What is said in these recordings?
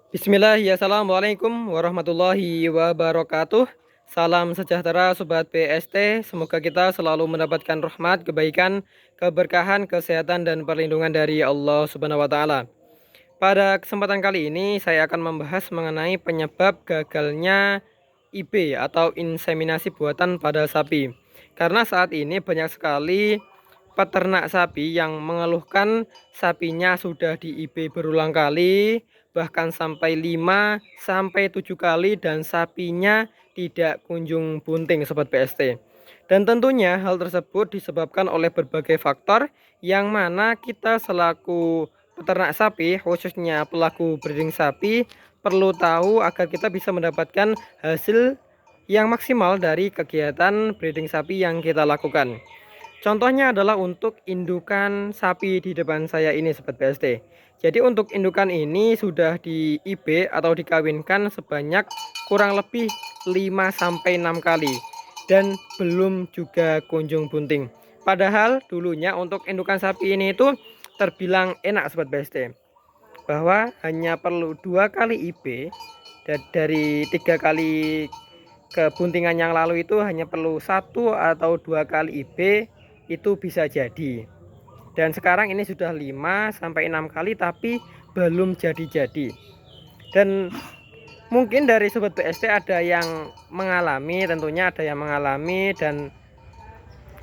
Bismillah, ya, assalamualaikum warahmatullahi wabarakatuh. Salam sejahtera Sobat BST. Semoga kita selalu mendapatkan rahmat, kebaikan, keberkahan, kesehatan, dan perlindungan dari Allah Subhanahu wa Ta'ala. Pada kesempatan kali ini, saya akan membahas mengenai penyebab gagalnya IB atau inseminasi buatan pada sapi. Karena saat ini banyak sekali peternak sapi yang mengeluhkan sapinya sudah di IB berulang kali, bahkan sampai 5 sampai 7 kali, dan sapinya tidak kunjung bunting Sobat BST. Dan tentunya hal tersebut disebabkan oleh berbagai faktor yang mana kita selaku peternak sapi, khususnya pelaku breeding sapi, perlu tahu agar kita bisa mendapatkan hasil yang maksimal dari kegiatan breeding sapi yang kita lakukan. Contohnya adalah untuk indukan sapi di depan saya ini Sobat BST. Jadi untuk indukan ini sudah di IB atau dikawinkan sebanyak kurang lebih 5 sampai 6 kali dan belum juga kunjung bunting. Padahal dulunya untuk indukan sapi ini itu terbilang enak Sobat BST, bahwa hanya perlu 2 kali IB dari 3 kali kebuntingan yang lalu itu hanya perlu 1 atau 2 kali IB itu bisa jadi. Dan sekarang ini sudah 5 sampai 6 kali tapi belum jadi-jadi. Dan mungkin dari Sobat BST ada yang mengalami, tentunya ada yang mengalami, dan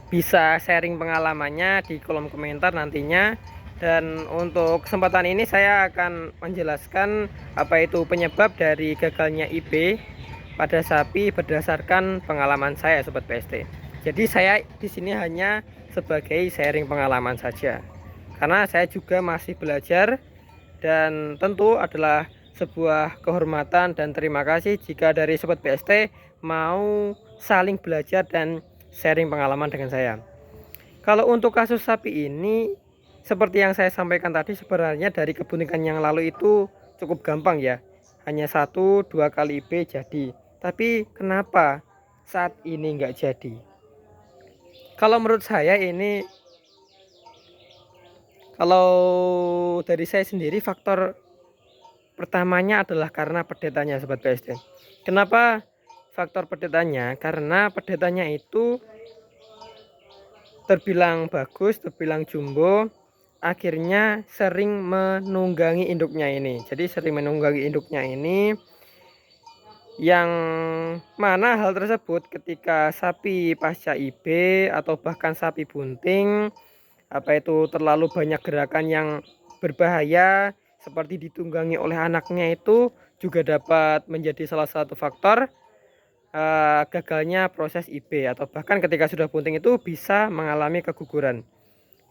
bisa sharing pengalamannya di kolom komentar nantinya. Dan untuk kesempatan ini saya akan menjelaskan apa itu penyebab dari gagalnya IB pada sapi berdasarkan pengalaman saya Sobat PST. Jadi saya di sini hanya sebagai sharing pengalaman saja. Karena saya juga masih belajar, dan tentu adalah sebuah kehormatan dan terima kasih jika dari Sobat PST mau saling belajar dan sharing pengalaman dengan saya. Kalau untuk kasus sapi ini, seperti yang saya sampaikan tadi, sebenarnya dari kebuntingan yang lalu itu cukup gampang ya. Hanya 1-2 kali IB jadi. Tapi kenapa saat ini nggak jadi? Kalau menurut saya ini, kalau dari saya sendiri, faktor pertamanya adalah karena pedetanya Sobat BSD. Kenapa faktor pedetanya? Karena pedetanya itu terbilang bagus, terbilang jumbo, akhirnya sering menunggangi induknya ini. Jadi sering menunggangi induknya ini, yang mana hal tersebut ketika sapi pasca IB atau bahkan sapi bunting, apa itu terlalu banyak gerakan yang berbahaya seperti ditunggangi oleh anaknya, itu juga dapat menjadi salah satu faktor gagalnya proses IB, atau bahkan ketika sudah bunting itu bisa mengalami keguguran.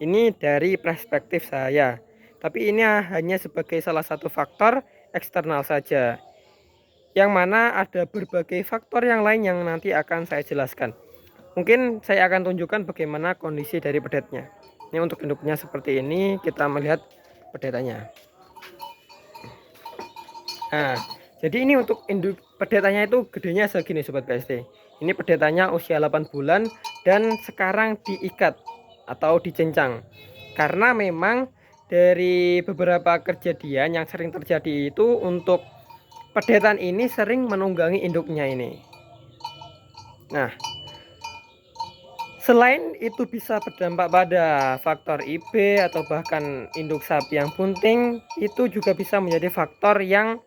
Ini dari perspektif saya, tapi ini hanya sebagai salah satu faktor eksternal saja, yang mana ada berbagai faktor yang lain yang nanti akan saya jelaskan. Mungkin saya akan tunjukkan bagaimana kondisi dari pedetnya. Ini untuk induknya seperti ini, kita melihat pedetannya. Nah, jadi ini untuk induk pedetannya itu gedenya segini Sobat PST. Ini pedetannya usia 8 bulan dan sekarang diikat atau dicencang. Karena memang dari beberapa kejadian yang sering terjadi itu, untuk pedetan ini sering menunggangi induknya ini. Nah, selain itu bisa berdampak pada faktor IB atau bahkan induk sapi yang bunting, itu juga bisa menjadi faktor yang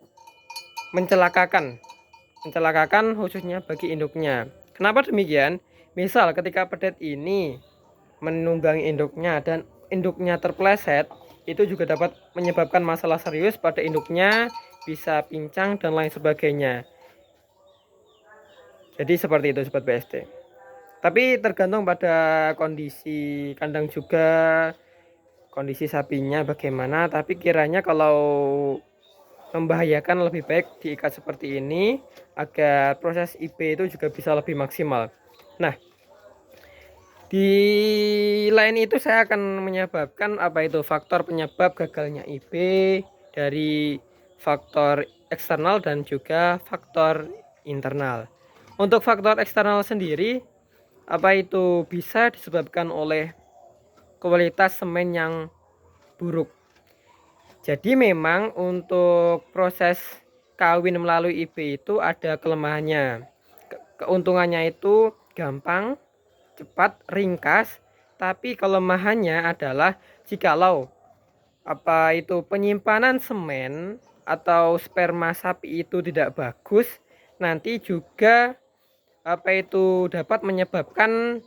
mencelakakan khususnya bagi induknya. Kenapa demikian? Misal ketika pedet ini menunggangi induknya dan induknya terpleset, itu juga dapat menyebabkan masalah serius pada induknya, bisa pincang dan lain sebagainya. Jadi seperti itu Sobat BST. Tapi tergantung pada kondisi kandang juga, kondisi sapinya bagaimana. Tapi kiranya kalau membahayakan, lebih baik diikat seperti ini agar proses IB itu juga bisa lebih maksimal. Nah, di lain itu saya akan menyebabkan apa itu faktor penyebab gagalnya IB dari faktor eksternal dan juga faktor internal. Untuk faktor eksternal sendiri, apa itu bisa disebabkan oleh kualitas semen yang buruk. Jadi memang untuk proses kawin melalui IB itu ada kelemahannya. Keuntungannya itu gampang, cepat, ringkas, tapi kelemahannya adalah jikalau penyimpanan semen atau sperma sapi itu tidak bagus, nanti juga dapat menyebabkan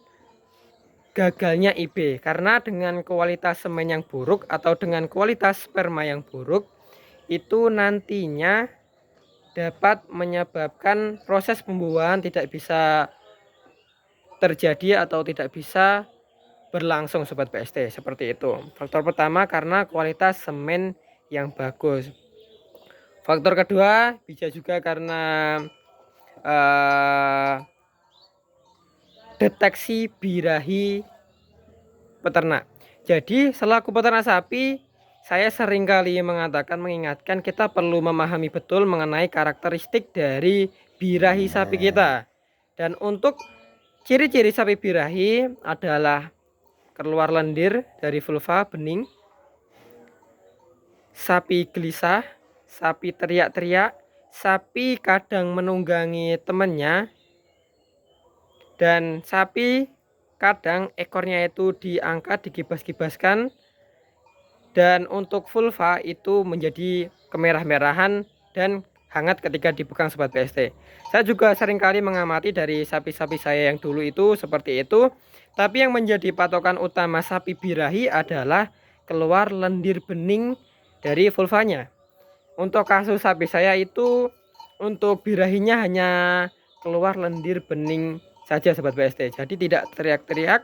gagalnya IB, karena dengan kualitas semen yang buruk atau dengan kualitas sperma yang buruk itu nantinya dapat menyebabkan proses pembuahan tidak bisa terjadi atau tidak bisa berlangsung Sobat PST. Seperti itu. Faktor pertama karena kualitas semen yang bagus. Faktor kedua bisa juga karena deteksi birahi peternak. Jadi selaku peternak sapi, saya seringkali mengingatkan kita perlu memahami betul mengenai karakteristik dari birahi sapi kita. Dan untuk ciri-ciri sapi birahi adalah keluar lendir dari vulva bening, sapi gelisah, sapi teriak-teriak, sapi kadang menunggangi temannya, dan sapi kadang ekornya itu diangkat, digibas-gibaskan, dan untuk vulva itu menjadi kemerah-merahan dan hangat ketika dipegang Sobat PST. Saya juga seringkali mengamati dari sapi-sapi saya yang dulu itu seperti itu. Tapi yang menjadi patokan utama sapi birahi adalah keluar lendir bening dari vulvanya. Untuk kasus sapi saya itu, untuk birahinya hanya keluar lendir bening saja Sobat PST. Jadi tidak teriak-teriak,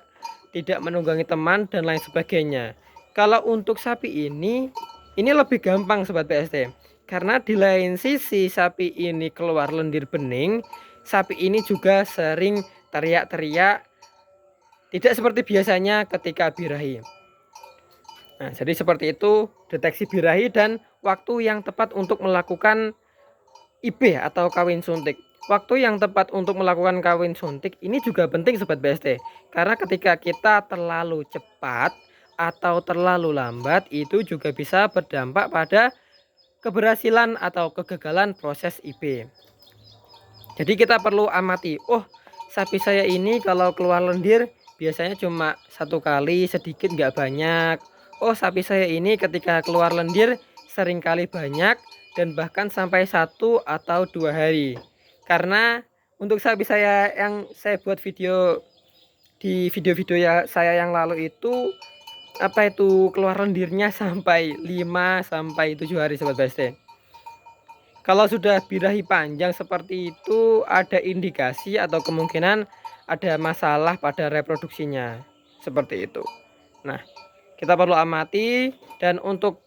tidak menunggangi teman dan lain sebagainya. Kalau untuk sapi ini lebih gampang Sobat PST. Karena di lain sisi sapi ini keluar lendir bening, sapi ini juga sering teriak-teriak, tidak seperti biasanya ketika birahi. Nah, jadi seperti itu deteksi birahi dan waktu yang tepat untuk melakukan IB atau kawin suntik. Waktu yang tepat untuk melakukan kawin suntik ini juga penting Sobat BST. Karena ketika kita terlalu cepat atau terlalu lambat itu juga bisa berdampak pada keberhasilan atau kegagalan proses IB. Jadi kita perlu amati, oh sapi saya ini kalau keluar lendir biasanya cuma satu kali, sedikit nggak banyak. Oh sapi saya ini ketika keluar lendir seringkali banyak dan bahkan sampai 1 atau 2 hari. Karena untuk sapi saya yang saya buat video di video-video ya saya yang lalu itu keluar lendirnya sampai 5 sampai 7 hari Sobat BST. Kalau sudah birahi panjang seperti itu ada indikasi atau kemungkinan ada masalah pada reproduksinya. Seperti itu. Nah, kita perlu amati, dan untuk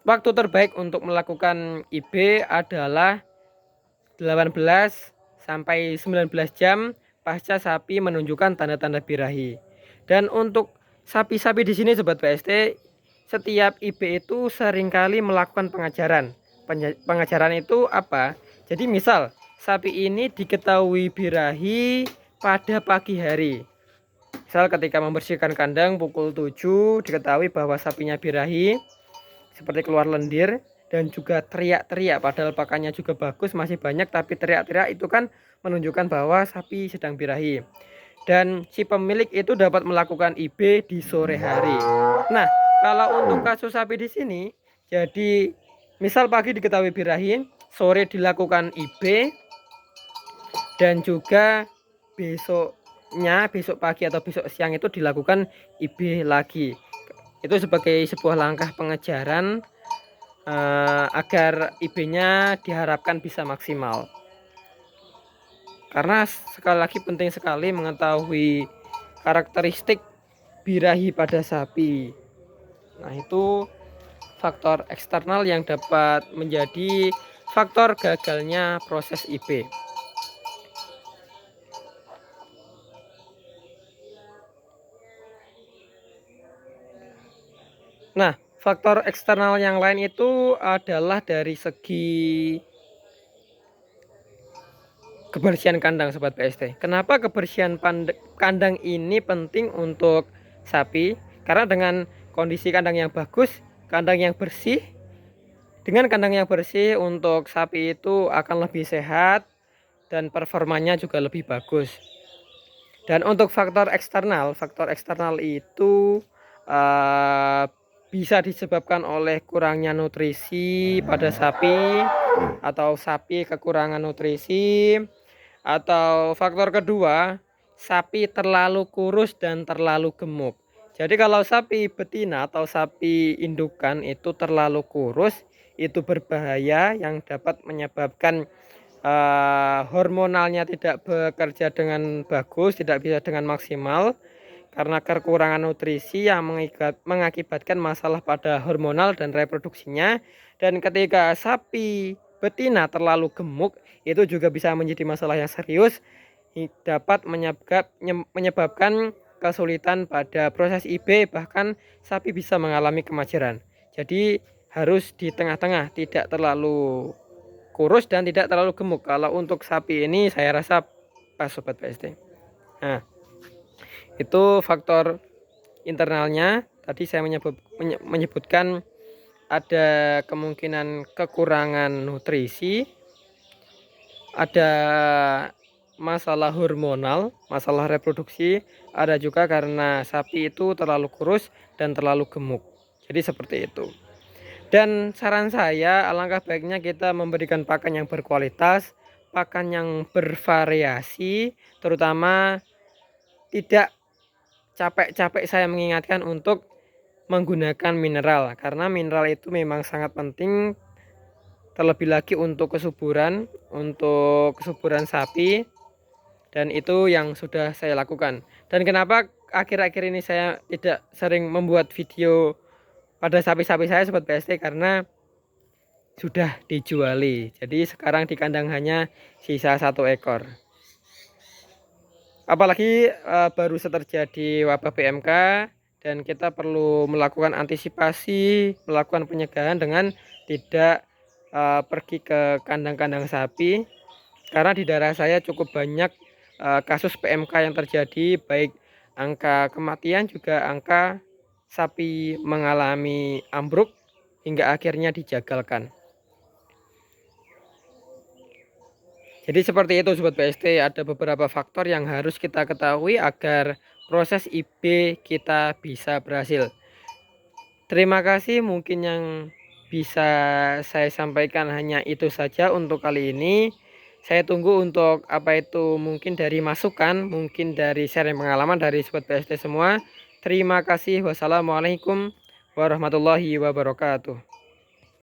waktu terbaik untuk melakukan IB adalah 18 sampai 19 jam pasca sapi menunjukkan tanda-tanda birahi. Dan untuk sapi-sapi di sini Sobat PST, setiap IB itu seringkali melakukan pengajaran. Pengajaran itu apa? Jadi misal sapi ini diketahui birahi pada pagi hari. Misal ketika membersihkan kandang pukul 7 diketahui bahwa sapinya birahi, seperti keluar lendir dan juga teriak-teriak, padahal pakannya juga bagus, masih banyak, tapi teriak-teriak itu kan menunjukkan bahwa sapi sedang birahi. Dan si pemilik itu dapat melakukan IB di sore hari. Nah, kalau untuk kasus sapi di sini, jadi misal pagi diketahui birahi, sore dilakukan IB, dan juga besok pagi atau besok siang itu dilakukan IB lagi. Itu sebagai sebuah langkah pengejaran agar IB-nya diharapkan bisa maksimal. Karena sekali lagi penting sekali mengetahui karakteristik birahi pada sapi. Nah, itu faktor eksternal yang dapat menjadi faktor gagalnya proses IB. Nah, faktor eksternal yang lain itu adalah dari segi kebersihan kandang Sobat PST. Kenapa kebersihan kandang ini penting untuk sapi? Karena dengan kondisi kandang yang bagus, kandang yang bersih. Dengan kandang yang bersih untuk sapi itu akan lebih sehat dan performanya juga lebih bagus. Dan untuk faktor eksternal itu uh, bisa disebabkan oleh kurangnya nutrisi pada sapi, atau sapi kekurangan nutrisi, atau faktor kedua, sapi terlalu kurus dan terlalu gemuk. Jadi kalau sapi betina atau sapi indukan itu terlalu kurus, itu berbahaya yang dapat menyebabkan hormonalnya tidak bekerja dengan bagus, tidak bisa dengan maksimal karena kekurangan nutrisi yang mengakibatkan masalah pada hormonal dan reproduksinya. Dan ketika sapi betina terlalu gemuk, itu juga bisa menjadi masalah yang serius, dapat menyebabkan kesulitan pada proses IB, bahkan sapi bisa mengalami kemajeran. Jadi harus di tengah-tengah, tidak terlalu kurus dan tidak terlalu gemuk. Kalau untuk sapi ini saya rasa pas sobat PST. Nah, itu faktor internalnya. Tadi saya menyebutkan ada kemungkinan kekurangan nutrisi, ada masalah hormonal, masalah reproduksi, ada juga karena sapi itu terlalu kurus dan terlalu gemuk. Jadi seperti itu. Dan saran saya, alangkah baiknya kita memberikan pakan yang berkualitas, pakan yang bervariasi, terutama tidak capek-capek saya mengingatkan untuk menggunakan mineral, karena mineral itu memang sangat penting, terlebih lagi untuk kesuburan sapi, dan itu yang sudah saya lakukan. Dan kenapa akhir-akhir ini saya tidak sering membuat video pada sapi-sapi saya sobat PST, karena sudah dijuali. Jadi sekarang di kandang hanya sisa 1 ekor. Apalagi baru terjadi wabah PMK dan kita perlu melakukan antisipasi, melakukan pencegahan dengan tidak pergi ke kandang-kandang sapi, karena di daerah saya cukup banyak kasus PMK yang terjadi, baik angka kematian juga angka sapi mengalami ambruk hingga akhirnya dijagalkan. Jadi seperti itu sobat PST, ada beberapa faktor yang harus kita ketahui agar proses IB kita bisa berhasil. Terima kasih, mungkin yang bisa saya sampaikan hanya itu saja untuk kali ini. Saya tunggu untuk apa itu, mungkin dari masukan, mungkin dari sharing pengalaman dari sobat PST semua. Terima kasih. Wassalamualaikum warahmatullahi wabarakatuh.